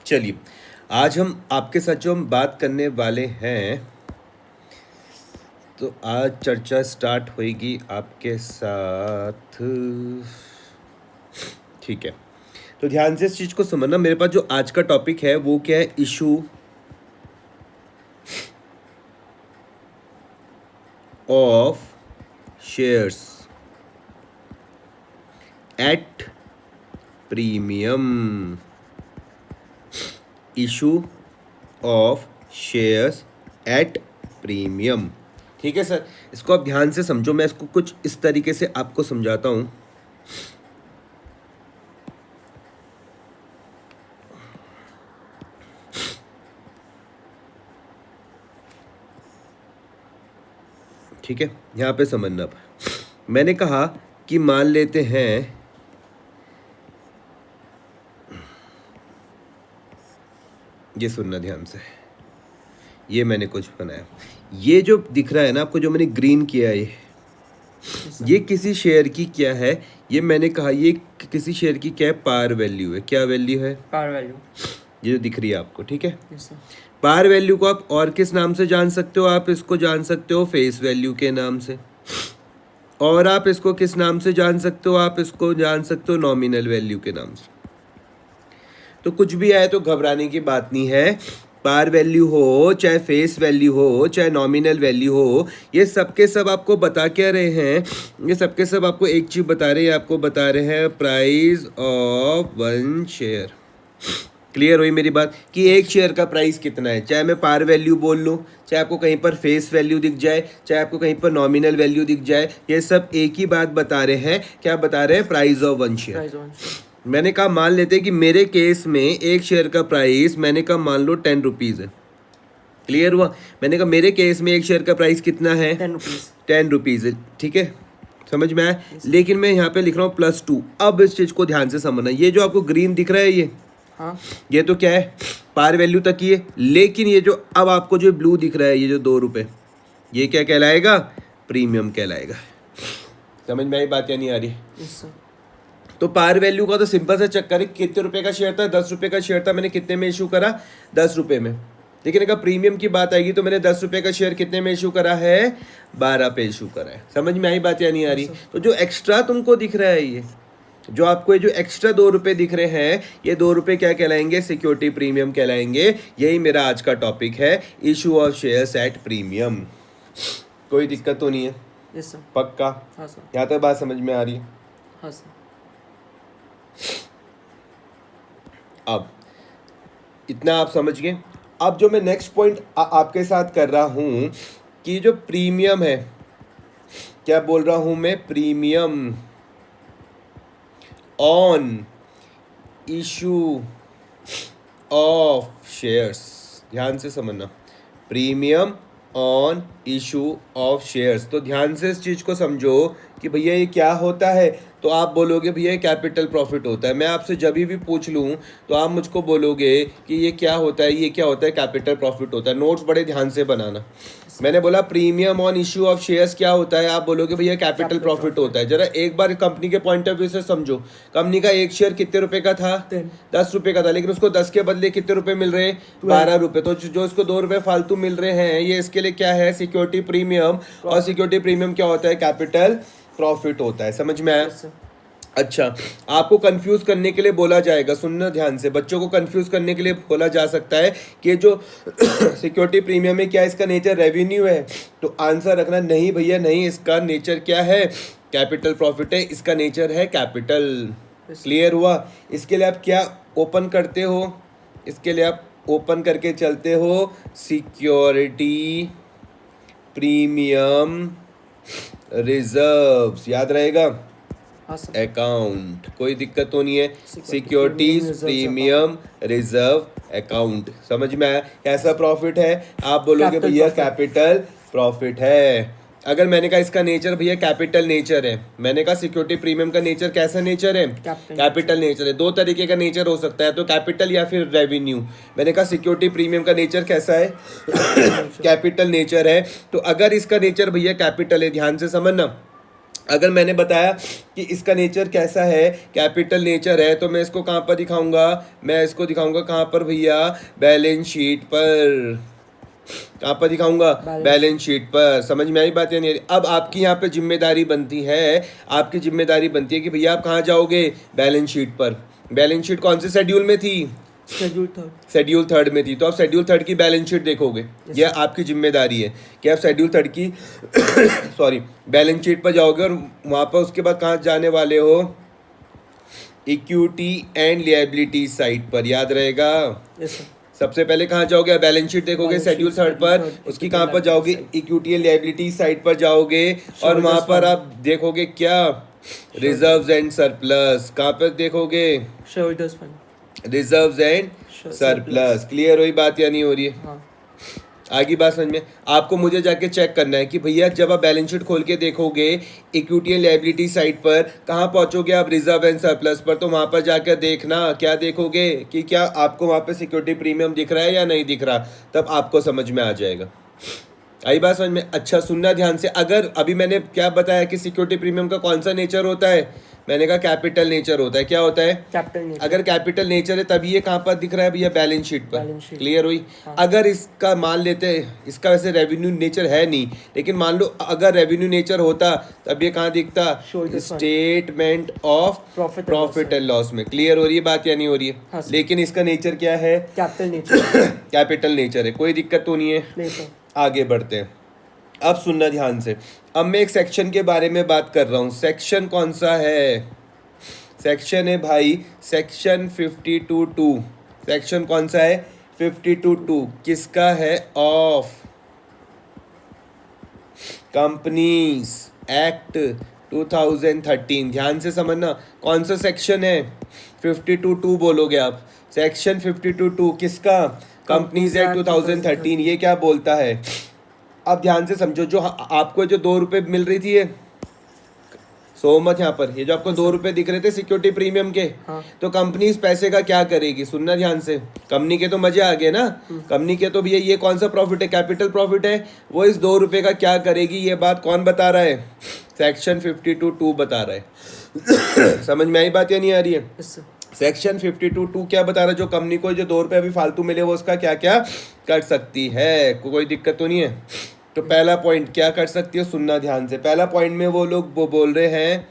चलिए, आज हम आपके साथ जो हम बात करने वाले हैं, तो आज चर्चा स्टार्ट होगी आपके साथ। ठीक है, तो ध्यान से इस चीज़ को समझना। मेरे पास जो आज का टॉपिक है वो क्या है? Issue of shares at premium. Issue of shares at premium. ठीक है सर, इसको आप ध्यान से समझो। मैं इसको कुछ इस तरीके से आपको समझाता हूं। ठीक है, यहां पे समझना। अब मैंने कहा कि मान लेते हैं ये, सुनना ध्यान से। ये मैंने कुछ बनाया, ये जो दिख रहा है ना आपको, जो मैंने ग्रीन किया है, ये किसी शेयर की क्या है? ये मैंने कहा ये किसी शेयर की क्या है? पार वैल्यू है। क्या वैल्यू है? Par value. ये जो दिख रही है आपको, ठीक है। Yes sir. पार वैल्यू को आप और किस नाम से जान सकते हो? आप इसको जान सकते हो फेस वैल्यू के नाम से। और आप इसको किस नाम से जान सकते हो? आप इसको जान सकते हो नॉमिनल वैल्यू के नाम से। तो कुछ भी आए तो घबराने की बात नहीं है। पार वैल्यू हो, चाहे फेस वैल्यू हो, चाहे नॉमिनल वैल्यू हो, ये सब के सब आपको बता क्या रहे हैं? ये सब के सब आपको एक चीज बता रहे हैं, आपको बता रहे हैं price of one share. Clear हुई मेरी बात कि एक शेयर का प्राइस कितना है? चाहे मैं पार वैल्यू बोल लूँ, चाहे आपको कहीं पर फेस वैल्यू दिख जाए, चाहे आपको कहीं पर नॉमिनल वैल्यू दिख जाए, ये सब एक ही बात बता रहे हैं। क्या बता रहे हैं? Price of one share. मैंने कहा मान लेते हैं कि मेरे केस में एक शेयर का प्राइस, मैंने कहा मान लो 10 रुपीज़ है। क्लियर हुआ? मैंने कहा मेरे केस में एक शेयर का प्राइस कितना है? 10 रुपीज़ है। ठीक है, समझ में आया? लेकिन मैं यहाँ पे लिख रहा हूँ +2। अब इस चीज़ को ध्यान से समझना। ये जो आपको ग्रीन दिख रहा है, ये हाँ, ये तो क्या है? पार वैल्यू तक ही है। लेकिन ये जो अब आपको जो ब्लू दिख रहा है, ये जो 2 रुपये, ये क्या कहलाएगा? प्रीमियम कहलाएगा। समझ में आई बात या नहीं आ रही? Yes sir. तो पार वैल्यू का तो सिंपल सा चक्कर है। कितने रुपए का शेयर था? 10 रुपये का शेयर था। मैंने कितने में इशू करा? 10 रुपये में। लेकिन अगर प्रीमियम की बात आएगी तो मैंने 10 रुपये का शेयर कितने में इशू करा है? 12 पे इशू करा है। समझ में आई बात या नहीं आ रही? तो जो एक्स्ट्रा तुमको दिख रहा है, ये जो आपको ये जो एक्स्ट्रा 2 रुपये दिख रहे हैं, ये 2 रुपये क्या कहलाएंगे? सिक्योरिटी प्रीमियम कहलाएंगे। यही मेरा आज का टॉपिक है, issue of shares at premium. कोई दिक्कत तो नहीं है? Yes sir. पक्का? हाँ सर। यहाँ तक बात समझ में आ रही है? हाँ सर। अब इतना आप समझ गए। अब जो मैं नेक्स्ट पॉइंट आपके साथ कर रहा हूं कि जो प्रीमियम है, क्या बोल रहा हूं मैं? Premium on issue of shares. ध्यान से समझना, premium on issue of shares. तो ध्यान से इस चीज को समझो कि भैया ये क्या होता है। तो आप बोलोगे भैया कैपिटल प्रॉफिट होता है। मैं आपसे जब भी पूछ लूँ तो आप मुझको बोलोगे कि ये क्या होता है, ये क्या होता है? कैपिटल प्रॉफिट होता है। नोट्स बड़े ध्यान से बनाना। मैंने बोला premium on issue of shares क्या होता है, आप बोलोगे भैया कैपिटल प्रॉफिट होता है। जरा एक बार कंपनी के पॉइंट ऑफ व्यू से समझो। कंपनी का एक शेयर कितने रुपए का था? 10 रुपए का था। लेकिन उसको 10 के बदले कितने रुपए मिल रहे हैं? 12 रुपए। तो जो इसको 2 रुपए फालतू मिल रहे हैं, ये इसके लिए क्या है? Security premium. और सिक्योरिटी प्रीमियम क्या होता है? कैपिटल प्रॉफिट होता है। समझ में आया? अच्छा, आपको कंफ्यूज करने के लिए बोला जाएगा, सुनना ध्यान से, बच्चों को कंफ्यूज करने के लिए बोला जा सकता है कि जो सिक्योरिटी प्रीमियम है, क्या इसका नेचर रेवेन्यू है? तो आंसर रखना नहीं भैया नहीं, इसका नेचर क्या है? कैपिटल प्रॉफिट है, इसका नेचर है कैपिटल। क्लियर हुआ? इसके लिए आप क्या ओपन करते हो? इसके लिए आप ओपन करके चलते हो सिक्योरिटी प्रीमियम रिजर्व्स। याद रहेगा? अकाउंट। कोई दिक्कत तो नहीं है? Securities premium reserve account. समझ में आया? कैसा प्रॉफिट है? आप बोलोगे भैया कैपिटल प्रॉफिट है। अगर मैंने कहा इसका नेचर भैया कैपिटल नेचर है, मैंने कहा सिक्योरिटी प्रीमियम का नेचर कैसा नेचर है? कैपिटल नेचर है। दो तरीके का नेचर हो सकता है, तो कैपिटल या फिर रेवेन्यू। मैंने कहा सिक्योरिटी प्रीमियम का नेचर कैसा है? कैपिटल नेचर है। तो अगर इसका नेचर भैया कैपिटल है, ध्यान से समझना, अगर मैंने बताया कि इसका नेचर कैसा है, कैपिटल नेचर है, तो मैं इसको कहाँ पर दिखाऊंगा, मैं इसको दिखाऊंगा कहाँ पर भैया, बैलेंस शीट पर। कहाँ पर दिखाऊंगा, बैलेंस शीट पर। समझ में आई बात या नहीं आ रही? अब आपकी यहाँ पे जिम्मेदारी बनती है, आपकी जिम्मेदारी बनती है कि भैया आप कहाँ जाओगे, बैलेंस शीट पर। बैलेंस शीट कौन से शेड्यूल में थी, शेड्यूल थर्ड में थी, तो आप शेड्यूल थर्ड की बैलेंस शीट देखोगे। यह आपकी जिम्मेदारी है कि आप शेड्यूल थर्ड की सॉरी बैलेंस शीट पर जाओगे और वहाँ पर उसके बाद कहाँ जाने वाले हो, इक्विटी एंड लिएबिलिटी साइड पर। याद रहेगा? सबसे पहले कहाँ जाओगे, बैलेंस शीट देखोगे शेड्यूल थर्ड पर, उसकी कहाँ पर जाओगे, इक्विटी एंड लिएबिलिटी साइड पर जाओगे और वहाँ पर आप देखोगे क्या, रिजर्व्स एंड सरप्लस। कहाँ पर देखोगे, रिजर्व्स एंड सरप्लस। क्लियर हुई बात या नहीं हो रही है? हाँ। आगे बात समझ में? आपको मुझे जाके चेक करना है कि भैया जब आप बैलेंस शीट खोल के देखोगे इक्विटी एंड लायबिलिटी साइड पर, कहाँ पहुंचोगे आप, रिजर्व एंड सरप्लस पर। तो वहां पर जाकर देखना क्या देखोगे कि क्या आपको वहां पे सिक्योरिटी प्रीमियम दिख रहा है या नहीं दिख रहा, तब आपको समझ में आ जाएगा। आई बात समझ में? अच्छा सुनना ध्यान से। अगर अभी मैंने क्या बताया कि सिक्योरिटी प्रीमियम का कौन सा नेचर होता है, मैंने कहा कैपिटल नेचर होता है। क्या होता है, कैपिटल नेचर। अगर कैपिटल नेचर है तभी ये कहाँ पर दिख रहा है भैया, बैलेंस शीट पर। क्लियर हुई? हाँ। अगर इसका मान लेते, इसका वैसे रेवेन्यू नेचर है नहीं, लेकिन मान लो अगर रेवेन्यू नेचर होता तब ये कहाँ दिखता, statement of profit and loss में। क्लियर हो रही है बात या नहीं हो रही है? हाँ, लेकिन इसका नेचर क्या है, कैपिटल नेचर। कैपिटल नेचर है, कोई दिक्कत तो नहीं है। नहीं सर। आगे बढ़ते हैं। अब सुनना ध्यान से, अब मैं एक सेक्शन के बारे में बात कर रहा हूँ। सेक्शन कौन सा है, सेक्शन है भाई सेक्शन 52(2). सेक्शन कौन सा है, 52(2). किसका है, ऑफ कंपनीज एक्ट 2013। ध्यान से समझना कौन सा सेक्शन है, 52(2) बोलोगे आप। सेक्शन 52(2) किसका, कंपनीज एक्ट 2013। ये क्या बोलता है, अब ध्यान से समझो। जो आपको जो 2 रुपए मिल रही थी, ये सो मत यहाँ पर, ये जो आपको 2 रुपए दिख रहे थे सिक्योरिटी प्रीमियम के, हाँ। तो कंपनी इस पैसे का क्या करेगी, सुनना ध्यान से। कंपनी के तो मजे आ गए ना, कंपनी के तो भैया ये कौन सा प्रॉफिट है, कैपिटल प्रॉफिट है। वो इस 2 रुपए का क्या करेगी, ये बात कौन बता रहा है, सेक्शन 52(2) बता रहा है। समझ में आई बात या नहीं आ रही है? सेक्शन 52(2) क्या बता रहा है, जो कंपनी को जो 2 रुपए अभी फालतू मिले वो उसका क्या क्या कर सकती है, कोई दिक्कत तो नहीं है। तो पहला पॉइंट क्या कर सकती है, सुनना ध्यान से। पहला पॉइंट में वो लोग वो बोल रहे हैं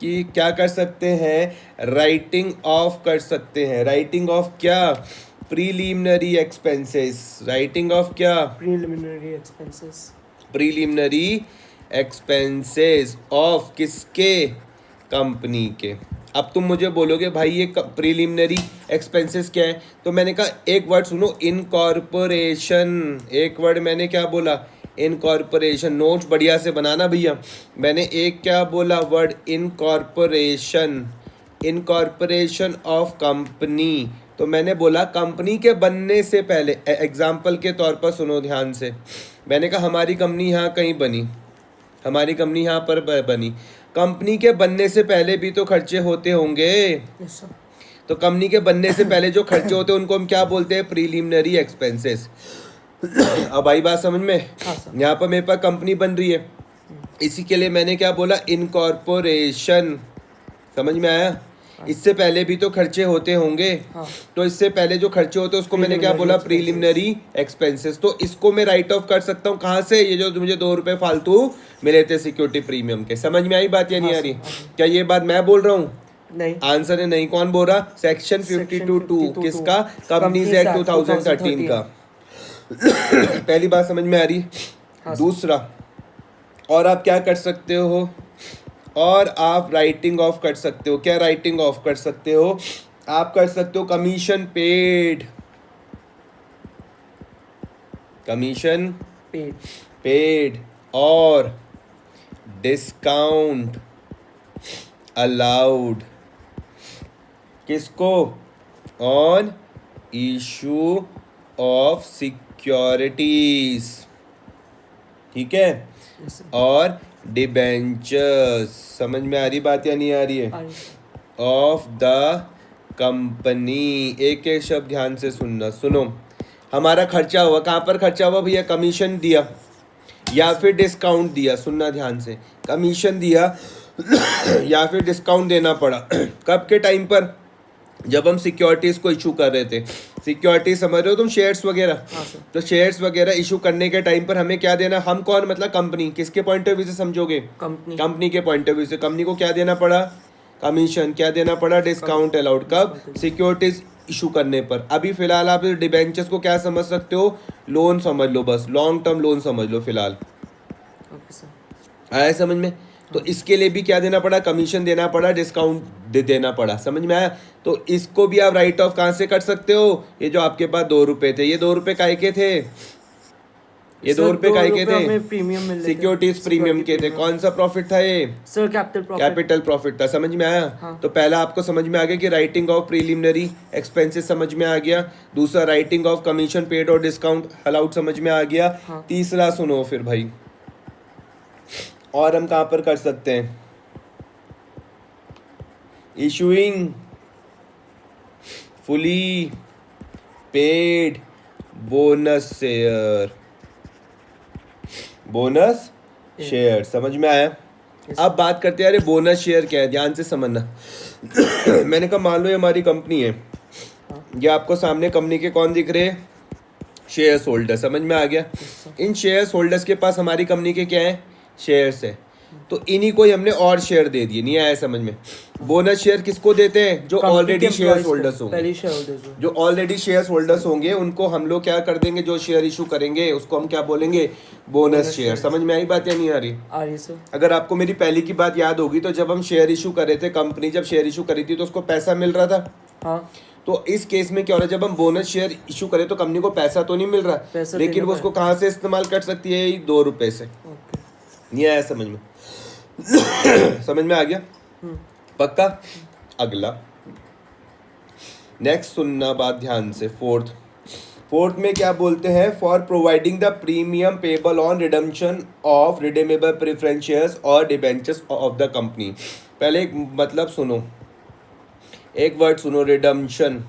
कि क्या कर सकते हैं, राइटिंग ऑफ कर सकते हैं। राइटिंग ऑफ क्या, प्रीलिमिनरी एक्सपेंसेस। राइटिंग ऑफ क्या, preliminary expenses. Preliminary expenses of किसके, कंपनी के। अब तुम मुझे बोलोगे भाई ये प्रीलिमिनरी एक्सपेंसेस क्या है, तो मैंने कहा एक वर्ड सुनो, इनकॉर्पोरेशन। एक वर्ड मैंने क्या बोला, इनकॉर्पोरेशन। नोट्स बढ़िया से बनाना भैया। मैंने एक क्या बोला word, incorporation. Incorporation of company. तो मैंने बोला कंपनी के बनने से पहले, एग्जाम्पल के तौर पर सुनो ध्यान से। मैंने कहा हमारी कंपनी यहाँ कहीं बनी, हमारी कंपनी यहाँ पर बनी। कंपनी के बनने से पहले भी तो खर्चे होते होंगे। तो कंपनी के बनने से पहले जो खर्चे होते हैं उनको हम क्या बोलते हैं, प्रीलिमिनरी एक्सपेंसेस। अब आई बात समझ में? यहाँ पर मेरे पास कंपनी बन रही है, इसी के लिए मैंने क्या बोला, इनकॉर्पोरेशन। समझ में आया? इससे पहले भी तो खर्चे होते होंगे। तो इससे पहले जो खर्चे होते हैं उसको मैंने क्या बोला, प्रीलिमिनरी एक्सपेंसेस। तो इसको मैं राइट ऑफ कर सकता हूँ कहाँ से, ये जो मुझे 2 रुपए फालतू मिले थे सिक्योरिटी प्रीमियम के। समझ में आई बात या नहीं आ रही? क्या ये बात मैं बोल रहा हूँ? नहीं। आंसर है नहीं। कौन बोल रहा, सेक्शन 52(2) किसका, कंपनीज एक्ट 2013 का। पहली बात समझ में आ रही? दूसरा, और आप क्या कर सकते हो, और आप राइटिंग ऑफ कर सकते हो। क्या राइटिंग ऑफ कर सकते हो, आप कर सकते हो कमीशन पेड, कमीशन पेड और डिस्काउंट अलाउड। किसको, ऑन इशू ऑफ सिक्योरिटीज, ठीक है, और डिबेंचर्स। समझ में आ रही बात या नहीं आ रही है, ऑफ द कंपनी। एक एक शब्द ध्यान से सुनना। सुनो, हमारा खर्चा हुआ, कहाँ पर खर्चा हुआ भैया, कमीशन दिया, या फिर डिस्काउंट दिया, सुनना ध्यान से, कमीशन दिया या फिर डिस्काउंट देना पड़ा कब के टाइम पर, जब हम सिक्योरिटीज को इशू कर रहे थे। सिक्योरिटी समझ रहे हो तुम, शेयर्स वगैरह। हाँ सर। तो शेयर्स वगैरह इशू करने के टाइम पर हमें क्या देना, हम कौन, मतलब कंपनी, किसके पॉइंट ऑफ व्यू से समझोगे, कंपनी। कंपनी के पॉइंट ऑफ व्यू से। कंपनी को क्या देना पड़ा, कमीशन। क्या देना पड़ा, डिस्काउंट अलाउड। कब, सिक्योरिटीज इशू करने पर। अभी फिलहाल आप डिबेंचर्स को क्या समझ सकते हो, लोन समझ लो, बस लॉन्ग टर्म लोन समझ लो फिलहाल। Okay sir. आया समझ में। तो इसके लिए भी क्या देना पड़ा, कमीशन देना पड़ा, डिस्काउंट देना पड़ा, समझ में आया। तो इसको भी आप राइट ऑफ कहाँ से कर सकते हो, ये जो आपके पास 2 रुपए थे, ये 2 रुपए काहे के थे, ये 2 रुपए काहे के थे, प्रीमियम मिल रहे थे। सिक्योरिटीज प्रीमियम के थे। कौन सा प्रॉफिट था ये, सर कैपिटल प्रॉफिट था, समझ में आया। हाँ। तो पहला आपको समझ में आ गया कि राइटिंग ऑफ प्रीलिमिनरी एक्सपेंसेस समझ में आ गया। दूसरा राइटिंग ऑफ कमीशन पेड और डिस्काउंट अलाउड समझ में आ गया। हाँ। तीसरा सुनो फिर भाई, और हम कहाँ पर कर सकते हैं, issuing fully paid bonus share, bonus share समझ में आया। अब बात करते हैं, अरे बोनस शेयर क्या है, ध्यान से समझना मैंने कहा मान लो ये हमारी कंपनी है, ये आपको सामने कंपनी के कौन दिख रहे हैं, शेयर होल्डर, समझ में आ गया। इन शेयर होल्डर्स के पास हमारी कंपनी के क्या है, शेयर्स है। तो इन्हीं को ही हमने और शेयर दे दिए, नहीं आया समझ में। बोनस शेयर किसको देते हैं, जो ऑलरेडी शेयर होल्डर्स होंगे, जो ऑलरेडी शेयर होल्डर्स होंगे उनको हम लोग क्या कर देंगे, जो शेयर इशू करेंगे उसको हम क्या बोलेंगे, बोनस शेयर। समझ में आई बात या नहीं आ रही, आ रही सर। अगर आपको मेरी पहले की बात याद होगी तो जब हम शेयर इशू कर रहे थे, कंपनी जब शेयर इशू करी थी तो उसको पैसा मिल रहा था। हाँ। तो इस केस में क्या हो रहा है, जब हम बोनस शेयर इशू करें तो कंपनी को पैसा तो नहीं मिल रहा, लेकिन वो उसको कहाँ से इस्तेमाल कर सकती है, 2 रुपए से। नहीं आया समझ में समझ में आ गया पक्का। अगला नेक्स्ट सुनना बात ध्यान से, फोर्थ में क्या बोलते हैं, for providing the premium payable on redemption of redeemable preference shares और डिबेंचर्स ऑफ द कंपनी। पहले एक मतलब सुनो, एक वर्ड सुनो, रिडम्पशन।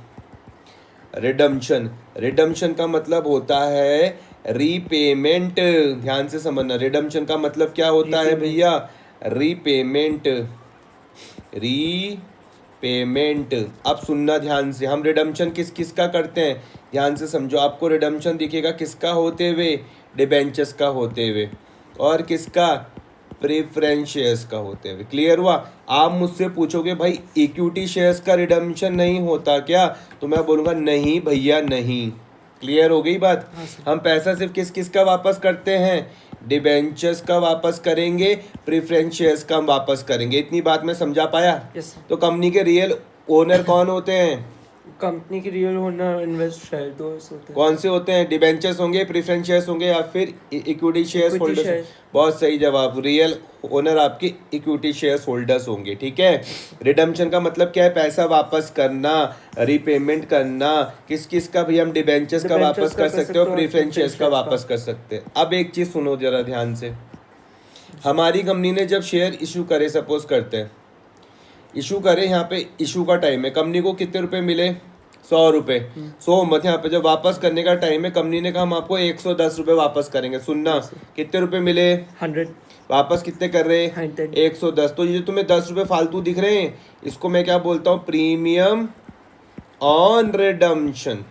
रिडम्पशन का मतलब होता है रीपेमेंट, ध्यान से समझना। रिडम्पशन का मतलब क्या होता है भैया, रीपेमेंट। अब सुनना ध्यान से, हम रिडम्पशन किस का करते हैं, ध्यान से समझो। आपको रिडम्पशन दिखेगा किसका होते हुए, डिबेंचर्स का होते हुए, और किसका, प्रेफरेंस शेयर्स का होते हुए। क्लियर हुआ। आप मुझसे पूछोगे भाई इक्विटी शेयर्स का रिडम्पशन नहीं होता क्या, तो मैं बोलूँगा नहीं भैया नहीं। क्लियर हो गई बात। हम पैसा सिर्फ किस का वापस करते हैं, डिबेंचर्स का वापस करेंगे, प्रेफरेंस शेयर्स का हम वापस करेंगे। इतनी बात मैं समझा पाया। तो कंपनी के रियल ओनर कौन होते हैं, कंपनी के रियल ओनर इन्वेस्ट शेयर दो होते हैं। कौन से होते हैं, डिबेंचर्स होंगे, प्रेफरेंस शेयर्स होंगे, या फिर इक्विटी शेयर्स होल्डर्स। बहुत सही जवाब, रियल ओनर आपके इक्विटी शेयर्स होल्डर्स होंगे। ठीक है। रिडम्पशन का मतलब क्या है, पैसा वापस करना, रीपेमेंट करना। किस का भी हम डिबेंचर्स का वापस कर सकते हो, प्रेफरेंस शेयर्स का वापस कर सकते हैं। अब एक चीज सुनो जरा ध्यान से, हमारी कंपनी ने जब शेयर इशू करे, सपोज करते हैं इशू करे, यहाँ पे इशू का टाइम है, कंपनी को कितने रुपए मिले, 100 रुपए। 100 मत, यहाँ पे जब वापस करने का टाइम है, कंपनी ने कहा हम आपको 110 रुपए वापस करेंगे। सुनना, कितने रुपए मिले, 100। वापस कितने कर रहे हैं, 110। तो ये जो तुम्हें 10 रुपए फालतू दिख रहे हैं, इसको मैं क्या बोलता हूँ, प्रीमियम ऑन रिडम्पशन।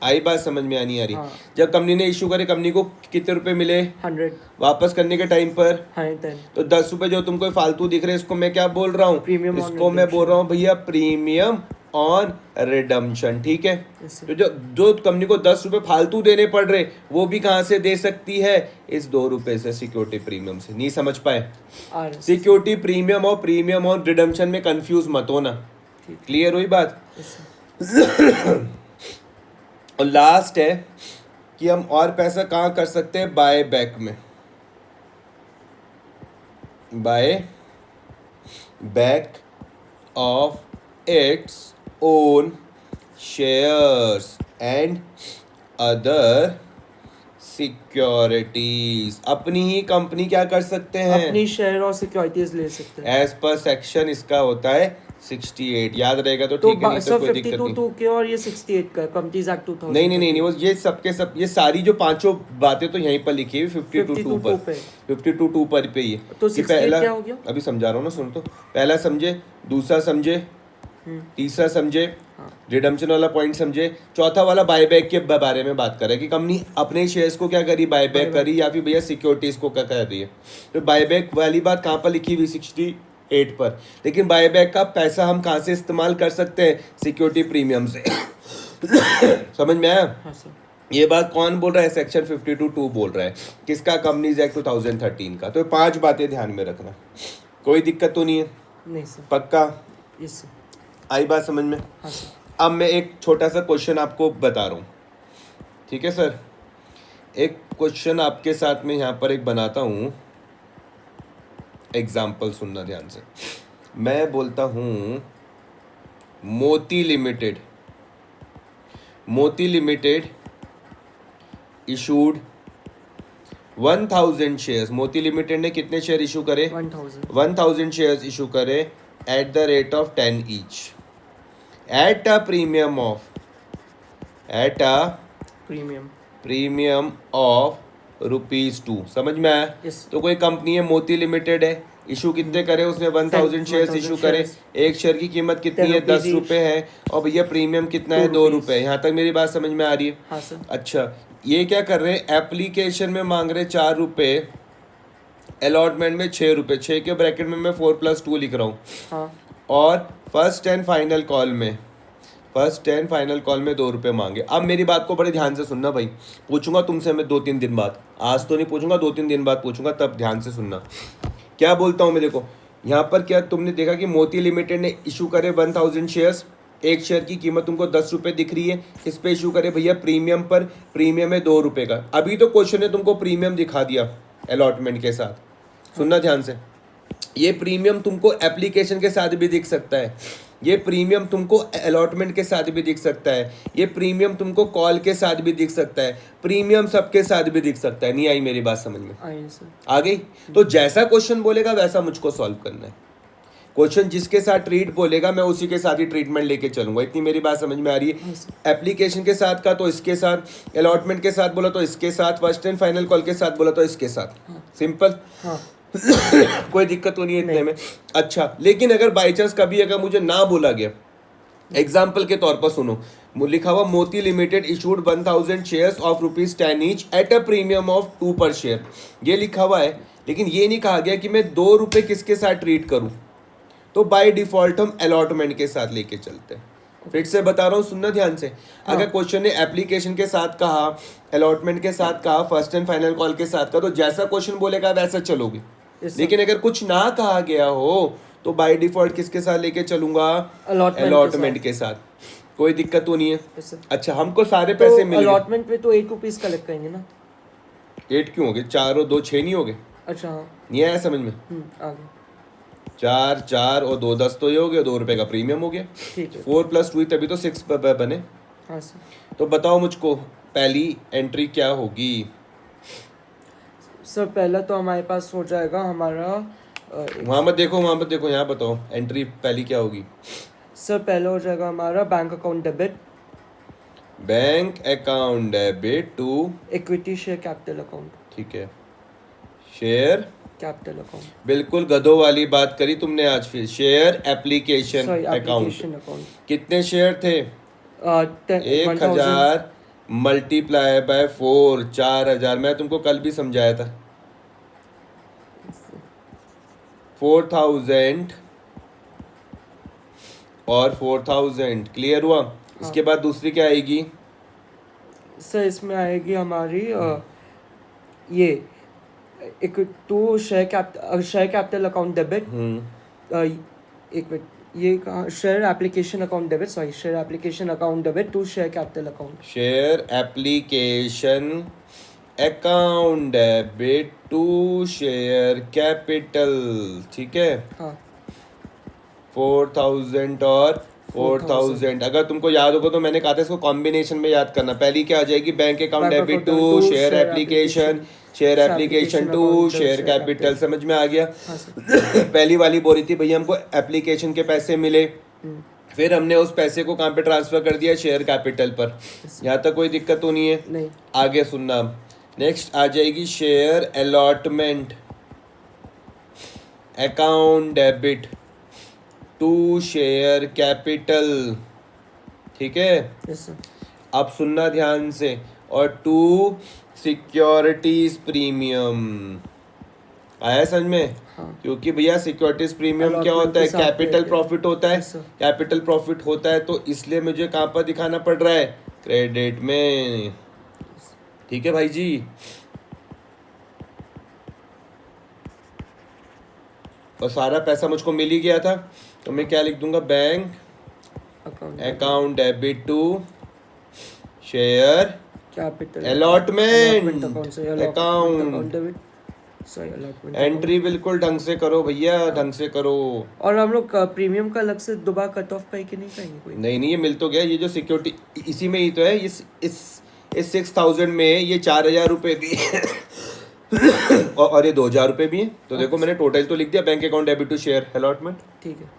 आई बात समझ में आनी आ रही। हाँ। जब कंपनी ने इशू करे, कंपनी को कितने रुपए मिले, 100। वापस करने के टाइम पर 110। तो 10 रुपए जो तुमको फालतू दिख रहे हैं, इसको मैं क्या बोल रहा हूँ, इसको मैं बोल रहा हूँ भैया प्रीमियम ऑन रिडम्पशन। ठीक है। तो जो कंपनी को 10 रुपए फालतू देने पड़ रहे, वो भी कहाँ से दे सकती है, इस 2 रुपए से, सिक्योरिटी प्रीमियम से। नहीं समझ पाए, सिक्योरिटी प्रीमियम और प्रीमियम ऑन रिडम्पशन में कंफ्यूज मत होना। क्लियर हुई बात। और लास्ट है कि हम और पैसा कहाँ कर सकते हैं, बाय बैक में, bye back of its own shares and other securities. अपनी ही कंपनी क्या कर सकते हैं, अपनी शेयर और सिक्योरिटीज ले सकते हैं। एज पर सेक्शन इसका होता है 68 याद रहेगा तो तो ठीक है, नहीं तो सर कोई दिक्कत 52 नहीं। 2 के और ये 68 का कंपनीज एक्ट 2000। नहीं नहीं नहीं नहीं, वो ये सबके सब ये सारी जो पांचों बातें तो यहीं पर लिखी है 52 52 2 2 पर, पे। 52 2 पर पे ही है। तो कि 68 क्या हो गया? अभी समझा रहा हूँ ना, सुन तो। पहला समझे, दूसरा समझे, तीसरा समझे, हाँ। रिडम्पशन वाला पॉइंट समझे, चौथा वाला बायबैक के बारे में बात कर रहा है कि कंपनी अपने शेयर्स को क्या करी, बायबैक करी, या फिर भैया सिक्योरिटीज को क्या कर रही है। तो बायबैक वाली बात कहाँ पर लिखी हुई, 68 पर। लेकिन बायबैक का पैसा हम कहाँ से इस्तेमाल कर सकते हैं, सिक्योरिटी प्रीमियम से। समझ में आया? हाँ सर। ये बात कौन बोल रहा है, सेक्शन 52(2) बोल रहा है, किसका, कंपनीज एक्ट 2013 का। तो 5 बातें ध्यान में रखना, कोई दिक्कत तो नहीं है? नहीं सर। पक्का? Yes sir. आई बात समझ में? हाँ सर। अब मैं एक छोटा सा क्वेश्चन आपको बता रहा हूँ, ठीक है सर? एक क्वेश्चन आपके साथ में यहाँ पर एक बनाता हूँ, एग्जाम्पल सुनना ध्यान से। मैं बोलता हूँ मोती लिमिटेड इशूड 1000 शेयर्स। मोती लिमिटेड ने कितने शेयर इशू करे? 1000 शेयर्स इशू करे at the rate of 10 each at a premium of ₹2। समझ में आया? Yes. तो कोई कंपनी है, मोती लिमिटेड है, इशू कितने करे उसने, 1000 शेयर्स इशू करे। एक शेयर की कीमत कितनी है, 10 रुपये है, और भैया प्रीमियम कितना है, 2 रुपये। यहाँ तक मेरी बात समझ में आ रही है? हाँ सर। अच्छा, ये क्या कर रहे हैं, एप्लीकेशन में मांग रहे 4 रुपये, अलॉटमेंट में 6 रुपये, 6 के ब्रैकेट में मैं 4+2 लिख रहा हूँ। हाँ। और फर्स्ट एंड फाइनल कॉल में 2 रुपये मांगे। अब मेरी बात को बड़े ध्यान से सुनना भाई, पूछूंगा तुमसे मैं 2-3 दिन बाद, आज तो नहीं पूछूंगा, 2-3 दिन बाद पूछूंगा, तब ध्यान से सुनना क्या बोलता हूँ मैं। देखो यहाँ पर क्या तुमने देखा कि मोती लिमिटेड ने इशू करे 1000 शेयर्स, एक शेयर की कीमत तुमको 10 रुपये दिख रही है, इस पे इशू करे भैया प्रीमियम पर, प्रीमियम है 2 रुपये का। अभी तो क्वेश्चन ने तुमको प्रीमियम दिखा दिया अलॉटमेंट के साथ, सुनना ध्यान से। ये प्रीमियम तुमको एप्लीकेशन के साथ भी दिख सकता है, ये प्रीमियम तुमको अलॉटमेंट के साथ भी दिख सकता है, ये प्रीमियम तुमको कॉल के साथ भी दिख सकता है, प्रीमियम सबके साथ भी दिख सकता है। नहीं आई मेरी बात समझ में? आ गई? तो जैसा क्वेश्चन बोलेगा वैसा मुझको सॉल्व करना है। क्वेश्चन जिसके साथ ट्रीट बोलेगा मैं उसी के साथ ही ट्रीटमेंट लेके चलूंगा। इतनी मेरी बात समझ में आ रही है? एप्लीकेशन के साथ का तो इसके साथ, अलॉटमेंट के साथ बोला तो इसके साथ, फर्स्ट एंड फाइनल कॉल के साथ बोला तो इसके साथ। सिंपल। कोई दिक्कत तो नहीं है इतने में? अच्छा, लेकिन अगर बाई चांस कभी अगर मुझे ना बोला गया, एग्जाम्पल के तौर पर सुनो, लिखा हुआ मोती limited issued 1000 shares of ₹10 each at a premium of 2 पर शेयर, ये लिखा हुआ है, लेकिन ये नहीं कहा गया कि मैं 2 रुपये किसके साथ ट्रीट करूं, तो बाय डिफॉल्ट हम अलॉटमेंट के साथ लेके चलते हैं। फिर से बता रहा हूँ, सुनना ध्यान से। अगर क्वेश्चन ने एप्लीकेशन के साथ कहा, अलॉटमेंट के साथ कहा, फर्स्ट एंड फाइनल कॉल के साथ कहा, तो जैसा क्वेश्चन बोलेगा वैसा चलोगे। लेकिन अगर कुछ ना कहा गया हो तो बाय डिफॉल्ट किसके साथ लेके चलूंगा, अलॉटमेंट के साथ। कोई दिक्कत तो नहीं है? अच्छा, हमको सारे तो पैसे मिल गए। अलॉटमेंट पे तो 8 रुपीज कलेक्ट करेंगे ना? 8 क्यों हो गए? 4 और 2 6 नहीं हो गए? अच्छा हाँ। नहीं आया समझ में? आगे 4 और 2 10 तो ये हो गया, 2 रुपए का प्रीमियम हो गया। ठीक है। 4+2 तभी तो 6 बने। हाँ सर। तो बताओ मुझको पहली एंट्री क्या होगी? सर पहला तो हमारे पास हो जाएगा हमारा वहाँ मत देखो, यहाँ बताओ एंट्री पहली क्या होगी। सर पहला हो जाएगा हमारा bank account debit to equity share capital account. ठीक है, शेयर कैपिटल अकाउंट। बिल्कुल गधों वाली बात करी तुमने आज। फिर शेयर एप्लीकेशन अकाउंट। कितने शेयर थे? 1000 मल्टीप्लाई बाय 4, 4000। मैं तुमको कल भी समझाया था। 4000 और 4000 क्लियर हुआ? इसके बाद दूसरी क्या आएगी? सर इसमें आएगी हमारी ये to share capital account debit. एक मिनट, ये कहाँ? Share application account debit, sorry, share application account debit to share capital account. Share application account debit to share capital. ठीक है। हाँ। 4000 और 4000। अगर तुमको याद होगा तो मैंने कहा था इसको कॉम्बिनेशन में याद करना। पहली क्या आ जाएगी, bank account bank debit account to to share share application, application, share share application application to account, share share capital. capital। समझ में आ गया। हाँ सर। पहली वाली बोली थी भैया हमको एप्लीकेशन के पैसे मिले, फिर हमने उस पैसे को कहाँ पे ट्रांसफर कर दिया, शेयर कैपिटल पर। यहाँ तक कोई दिक्कत तो नहीं है। नहीं। आगे सुनना, नेक्स्ट आ जाएगी share allotment account debit to share capital. ठीक है, यस सर। अब सुनना ध्यान से, और टू सिक्योरिटीज प्रीमियम। आया समझ में? हाँ। क्योंकि भैया सिक्योरिटीज प्रीमियम क्या Allotment होता है, के साथ कैपिटल रहते हैं। प्रॉफिट होता है। Yes, sir। कैपिटल प्रॉफिट होता है तो इसलिए मुझे कहाँ पर दिखाना पड़ रहा है, क्रेडिट में। ठीक है भाई जी। और सारा पैसा मुझको मिल ही गया था तो मैं क्या लिख दूंगा, bank account debit to share capital allotment account account. Debit sorry allotment entry बिल्कुल ढंग से करो भैया, ढंग से करो। और हम लोग प्रीमियम का अलग से दोबारा कट ऑफ पे कि नहीं करेंगे कोई? नहीं, ये मिल तो गया। ये जो सिक्योरिटी इसी में ही तो है। इस 6000 में ये 4000 रुपये भी है और ये 2000 रुपये भी है। तो देखो मैंने टोटल तो लिख दिया, bank account debit to share allotment. ठीक है।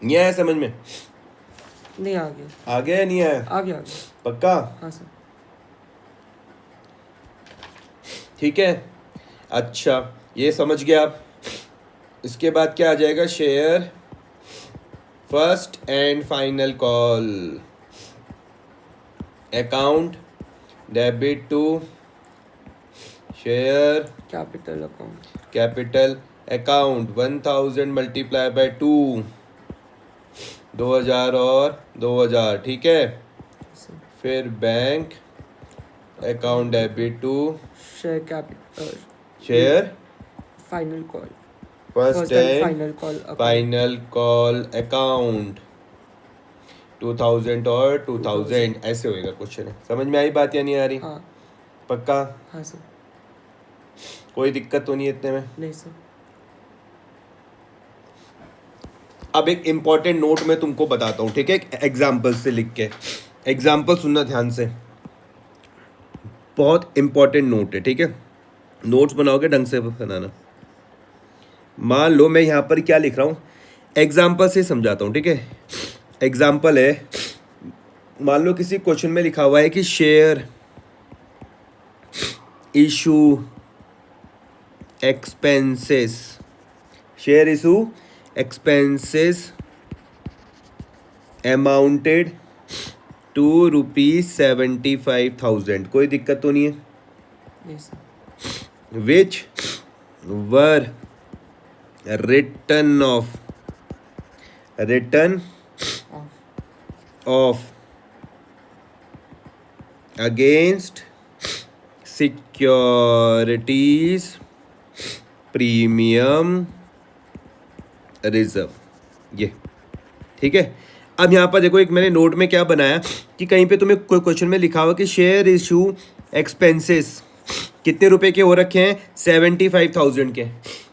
ये है समझ में? नहीं आ गया। आ गया या नहीं आया? आ गया। पक्का? हाँ सर। ठीक है, अच्छा ये समझ गया आप। इसके बाद क्या आ जाएगा, share first and final call account debit to share capital account 1000 multiply by 2, 2000 और 2000। ठीक है, फिर bank account debit to share capital share final call first and final final call account 2000 और 2000। ऐसे होएगा क्वेश्चन। समझ में आई बात या नहीं आ रही? हाँ। पक्का? हाँ सर। कोई दिक्कत तो नहीं है इतने में? नहीं सर। अब एक इम्पॉर्टेंट नोट मैं तुमको बताता हूँ, ठीक है, एक एग्जाम्पल से लिख के। एग्जाम्पल सुनना ध्यान से, बहुत इम्पॉर्टेंट नोट है। ठीक है, नोट्स बनाओगे ढंग से बनाना। मान लो मैं यहाँ पर क्या लिख रहा हूँ, एग्जाम्पल से समझाता हूँ। ठीक है, एग्जाम्पल है, मान लो किसी क्वेश्चन में लिखा हुआ है कि share issue expenses, share issue expenses amounted to ₹75,000। कोई दिक्कत तो नहीं है? नहीं sir. which were written off against securities premium reserve। ये ठीक है। अब यहाँ पर देखो, एक मैंने नोट में क्या बनाया कि कहीं पे तुम्हें कोई क्वेश्चन में लिखा हुआ कि शेयर इशू एक्सपेंसेस कितने रुपए के हो रखे हैं, 75,000 के।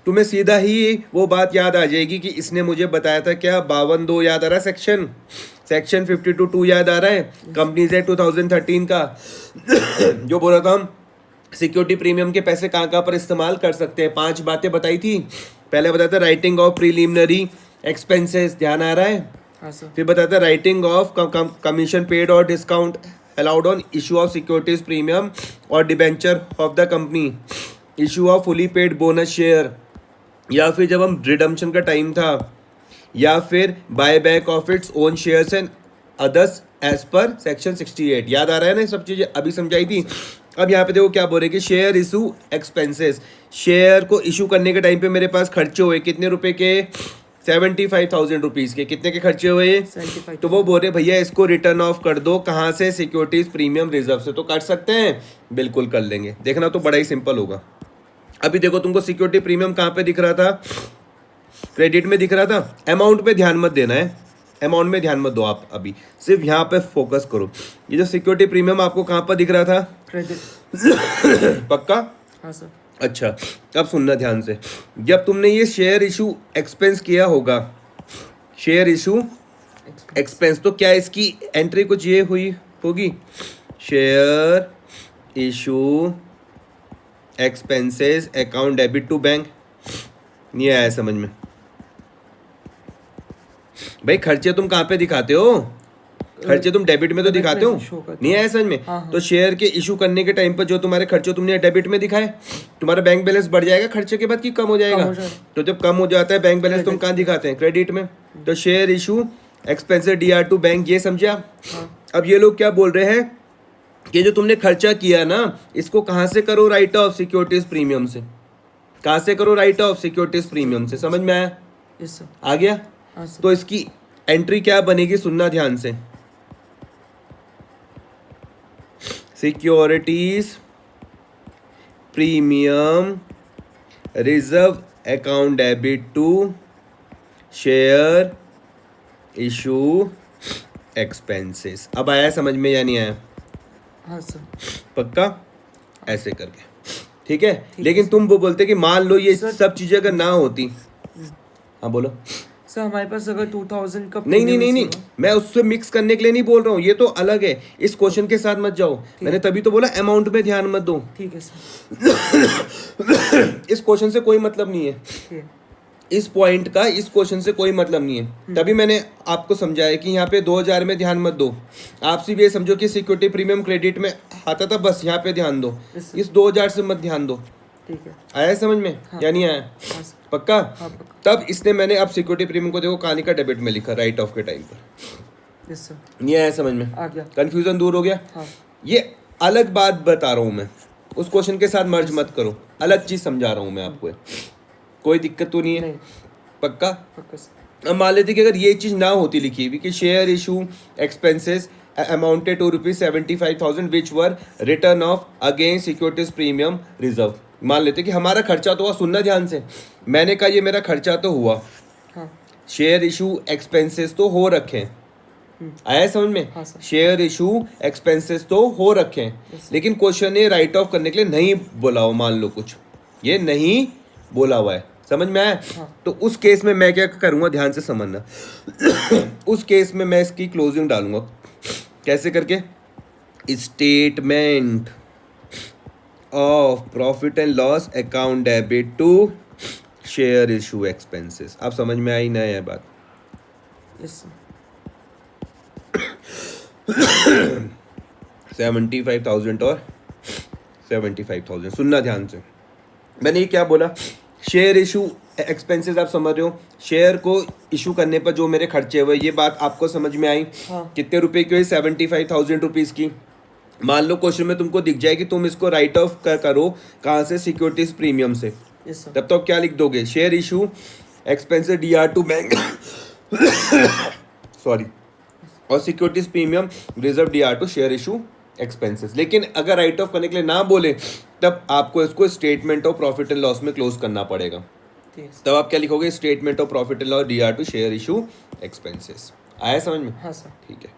तुम्हें सीधा ही वो बात याद आ जाएगी कि इसने मुझे बताया था क्या, 52(2) याद आ रहा है, सेक्शन 52(2) याद आ रहा है, कंपनीज एक्ट 2013 का जो बोला था हम सिक्योरिटी प्रीमियम के पैसे कहाँ कहाँ पर इस्तेमाल कर सकते हैं। 5 बातें बताई थी। पहले बताया था राइटिंग ऑफ प्रीलिमिनरी एक्सपेंसेस, ध्यान आ रहा है? हाँ सर। फिर बताया था राइटिंग ऑफ कमीशन पेड और discount allowed on issue of securities premium or debenture of the company, issue of fully paid bonus share, या फिर जब हम रिडम्पशन का टाइम था, या फिर buy back of its own shares and others as per section 68। याद आ रहा है ना, सब चीज़ें अभी समझाई थी। अब यहाँ पे देखो क्या बोल रहे कि शेयर इशू एक्सपेंसेस, शेयर को इशू करने के टाइम पे मेरे पास खर्चे हुए कितने रुपए के, 75,000 रुपीज़ के। कितने के खर्चे हुए? 75। तो वो बोल रहे भैया इसको रिटर्न ऑफ कर दो, कहाँ से, सिक्योरिटीज प्रीमियम रिजर्व से। तो कर सकते हैं, बिल्कुल कर लेंगे। देखना तो बड़ा ही सिंपल होगा। अभी देखो तुमको सिक्योरिटी प्रीमियम कहाँ पे दिख रहा था, क्रेडिट में दिख रहा था। अमाउंट पे ध्यान मत देना है, अमाउंट में ध्यान मत दो आप, अभी सिर्फ यहाँ पे फोकस करो। ये जो सिक्योरिटी प्रीमियम आपको कहाँ पर दिख रहा था, क्रेडिट। पक्का? हाँ सर। अच्छा, अब सुनना ध्यान से, जब तुमने ये शेयर इशू एक्सपेंस किया होगा, शेयर इशू एक्सपेंस। तो क्या इसकी एंट्री कुछ ये हुई होगी, share issue expenses account debit to bank. नहीं आया समझ में भाई? खर्चे तुम कहाँ पे दिखाते हो? खर्चे तुम डेबिट में तो डेबिट दिखाते में हो। show करते नहीं हो। आया समझ में? हाँ, हाँ। तो शेयर के इशू करने के टाइम पर जो तुम्हारे खर्चे तुमने डेबिट में दिखाए, तुम्हारा बैंक बैलेंस बढ़ जाएगा खर्चे के बाद कि कम हो जाएगा? हो जाएगा। तो जब कम हो जाता है बैंक बैलेंस तुम कहाँ दिखाते हैं? क्रेडिट में। तो share issue expenses DR to bank, ये समझे आप? हाँ। अब ये लोग क्या बोल रहे हैं कि जो तुमने खर्चा किया ना, इसको कहाँ से करो? राइट ऑफ सिक्योरिटीज प्रीमियम से। कहाँ से करो? राइट ऑफ सिक्योरिटीज प्रीमियम से। समझ में आया? Yes sir. आ गया? हाँ सर। तो इसकी एंट्री क्या बनेगी, सुनना ध्यान से। Securities premium reserve account debit to share issue expenses. अब आया समझ में या नहीं आया? हाँ सर। पक्का? ऐसे करके, ठीक है। लेकिन तुम वो बोलते कि मान लो ये सब चीजें अगर ना होती। हाँ बोलो। सर हमारे पास अगर 2000 का नहीं नहीं premium नहीं नहीं, receive मैं उससे मिक्स करने के लिए नहीं बोल रहा हूँ, ये तो अलग है। इस क्वेश्चन के साथ मत जाओ। मैंने तभी तो बोला अमाउंट में ध्यान मत दो। हुआ। ठीक है सर। इस क्वेश्चन से कोई मतलब नहीं है। ठीक है। इस पॉइंट का इस क्वेश्चन से कोई मतलब नहीं है। तभी मैंने आपको समझाया कि यहाँ पे 2000 में ध्यान मत दो। आप सिर्फ ये समझो कि सिक्योरिटी प्रीमियम क्रेडिट में आता था, बस यहाँ पे ध्यान दो। Yes, sir. इस 2000 से मत ध्यान दो। ठीक है। आया समझ में या नहीं आया? हाँ सर। पक्का? हाँ पक्का। तब इसने मैंने अब सिक्योरिटी प्रीमियम को देखो कहानी का डेबिट में लिखा राइट ऑफ के टाइम पर। Yes sir. नहीं आया समझ में? आ गया। कंफ्यूजन दूर हो गया? हाँ। ये अलग बात बता रहा हूँ मैं, उस क्वेश्चन के साथ मर्ज मत करो। अलग चीज समझा रहा हूँ मैं आपको। कोई दिक्कत तो नहीं है? नहीं। पक्का? पक्का सर। अब मान लेते कि अगर ये चीज ना होती लिखी हुई कि share issue expenses amounted to ₹75,000 which were written off against securities premium reserve. मान लेते कि हमारा खर्चा तो हुआ, सुनना ध्यान से। मैंने कहा ये मेरा खर्चा तो हुआ, हाँ। शेयर इशू एक्सपेंसेस तो हो रखे हैं। आया समझ में? हाँ सर। शेयर इशू एक्सपेंसेस तो हो रखे हैं, लेकिन क्वेश्चन ये राइट ऑफ करने के लिए नहीं बोला हो। मान लो कुछ ये नहीं बोला हुआ है, समझ में आया? हाँ। तो उस केस में मैं क्या करूंगा, ध्यान से समझना। उस केस में मैं इसकी क्लोजिंग डालूंगा कैसे करके, statement of profit and loss account debit to share issue expenses. आप समझ में आई ना ये बात? Yes sir. 75,000 और 75,000, सुनना ध्यान से। मैंने ये क्या बोला, शेयर इशू एक्सपेंसेस आप समझ रहे हो, शेयर को इशू करने पर जो मेरे खर्चे हुए, ये बात आपको समझ में आई? हाँ। कितने रुपए की हुई? 75,000 रुपीज़ की। मान लो क्वेश्चन में तुमको दिख जाए कि तुम इसको राइट ऑफ करो कहाँ से? सिक्योरिटीज प्रीमियम से। Yes sir. तब तो आप क्या लिख दोगे? Share issue expenses DR to bank sorry, और securities premium reserve DR to share issue expenses. लेकिन अगर राइट ऑफ करने के लिए ना बोले, तब आपको इसको statement of profit and loss में क्लोज करना पड़ेगा। ठीक है सर। तब आप क्या लिखोगे? Statement of profit and loss DR to share issue expenses. आया समझ में? हाँ सर। ठीक है।